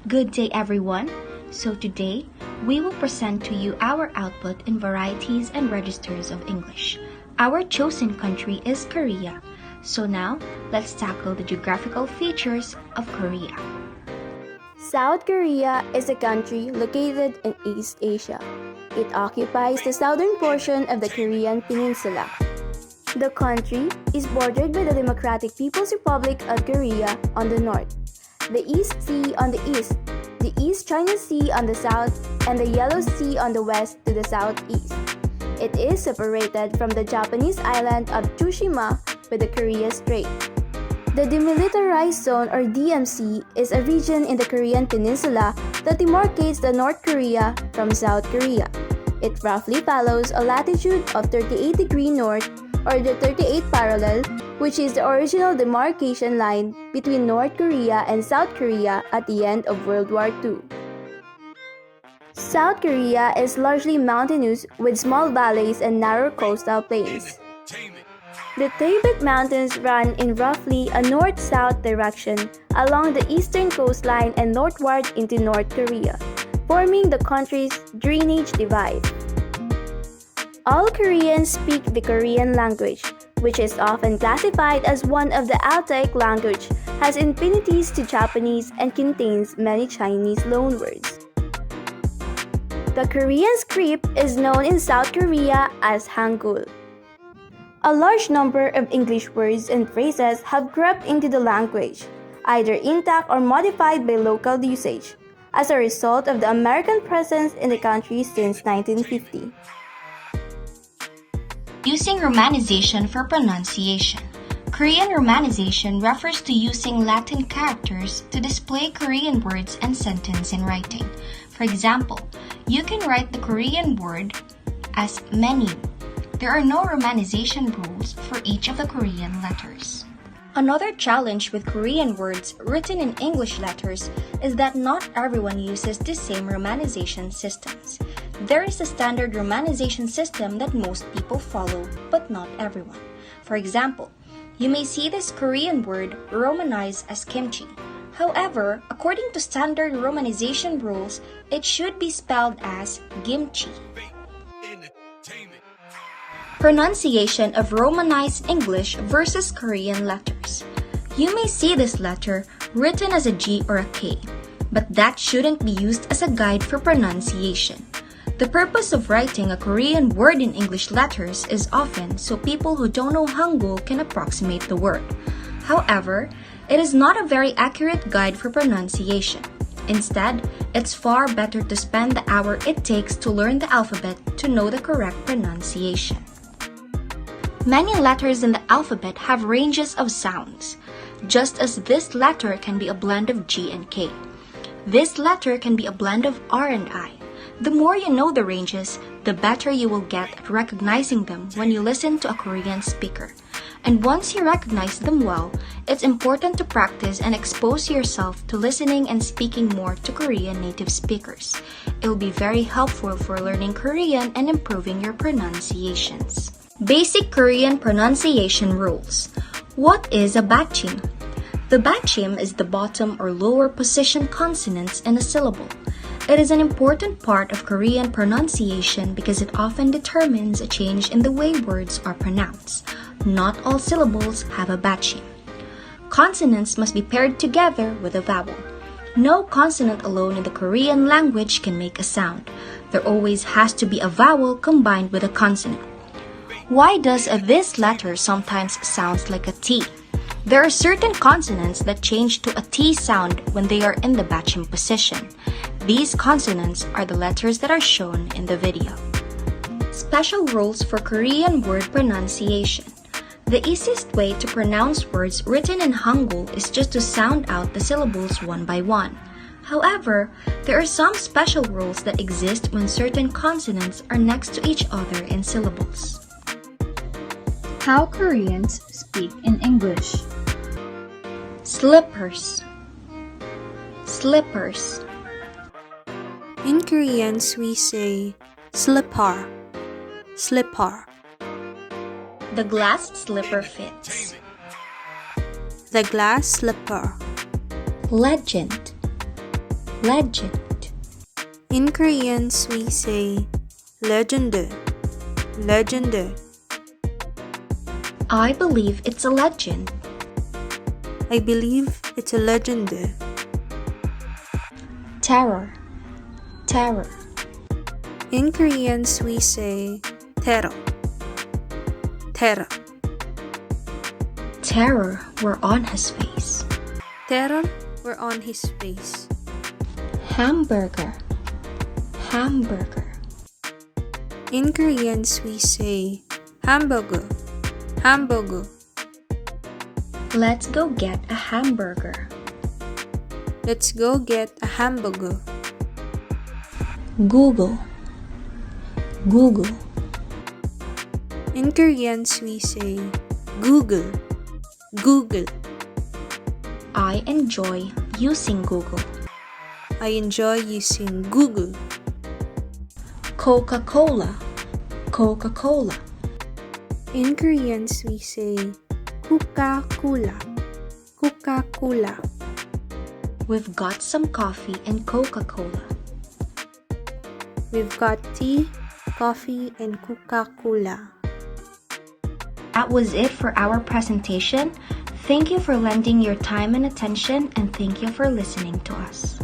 Good day, everyone. So today, we will present to you our output in varieties and registers of English. Our chosen country is Korea. So now, let's tackle the geographical features of Korea. South Korea is a country located in East Asia. It occupies the southern portion of the Korean Peninsula. The country is bordered by the Democratic People's Republic of Korea on the north, the East Sea on the east, the East China Sea on the south, and the Yellow Sea on the west to the southeast. It is separated from the Japanese island of Tsushima by the Korea Strait. The Demilitarized Zone or DMZ is a region in the Korean Peninsula that demarcates the North Korea from South Korea. It roughly follows a latitude of 38 degrees north or the 38th parallel, which is the original demarcation line between North Korea and South Korea at the end of World War II. South Korea is largely mountainous with small valleys and narrow coastal plains. The Tibet Mountains run in roughly a north-south direction along the eastern coastline and northward into North Korea, forming the country's drainage divide. All Koreans speak the Korean language, which is often classified as one of the Altaic language, has infinities to Japanese, and contains many Chinese loanwords. The Korean script is known in South Korea as Hangul. A large number of English words and phrases have crept into the language, either intact or modified by local usage, as a result of the American presence in the country since 1950. Using romanization for pronunciation. Korean romanization refers to using Latin characters to display Korean words and sentences in writing. For example, you can write the Korean word as menu. There are no romanization rules for each of the Korean letters. Another challenge with Korean words written in English letters is that not everyone uses the same romanization systems. There is a standard romanization system that most people follow, but not everyone. For example, you may see this Korean word romanized as kimchi. However, according to standard romanization rules, it should be spelled as gimchi. Pronunciation of Romanized English versus Korean letters. You may see this letter written as a G or a K, but that shouldn't be used as a guide for pronunciation. The purpose of writing a Korean word in English letters is often so people who don't know Hangul can approximate the word. However, it is not a very accurate guide for pronunciation. Instead, it's far better to spend the hour it takes to learn the alphabet to know the correct pronunciation. Many letters in the alphabet have ranges of sounds, just as this letter can be a blend of G and K. This letter can be a blend of R and I. The more you know the ranges, the better you will get at recognizing them when you listen to a Korean speaker. And once you recognize them well, it's important to practice and expose yourself to listening and speaking more to Korean native speakers. It will be very helpful for learning Korean and improving your pronunciations. Basic Korean pronunciation rules. What is a bachim? The bachim is the bottom or lower position consonants in a syllable. It is an important part of Korean pronunciation because it often determines a change in the way words are pronounced. Not all syllables have a bachim. Consonants must be paired together with a vowel. No consonant alone in the Korean language can make a sound. There always has to be a vowel combined with a consonant. Why does this letter sometimes sound like a T? There are certain consonants that change to a T sound when they are in the bachim position. These consonants are the letters that are shown in the video. Special rules for Korean word pronunciation. The easiest way to pronounce words written in Hangul is just to sound out the syllables one by one. However, there are some special rules that exist when certain consonants are next to each other in syllables. How Koreans speak in English. Slippers. Slippers. In Koreans, we say slipper, slipper. The glass slipper fits. The glass slipper. Legend. legend. In Koreans, we say legend, legend. I believe it's a legend. I believe it's a legend. Terror, terror. In Koreans, we say terror, terror. Terror were on his face. Terror were on his face. Hamburger, hamburger. In Koreans, we say hamburger, hamburger. Let's go get a hamburger. Let's go get a hamburger. Google, Google. In Koreans, we say Google, Google. I enjoy using Google. I enjoy using Google. Coca-Cola, Coca-Cola. In Koreans, we say Coca-Cola, Coca-Cola. We've got some coffee and Coca-Cola. We've got tea, coffee, and Coca-Cola. That was it for our presentation. Thank you for lending your time and attention, and thank you for listening to us.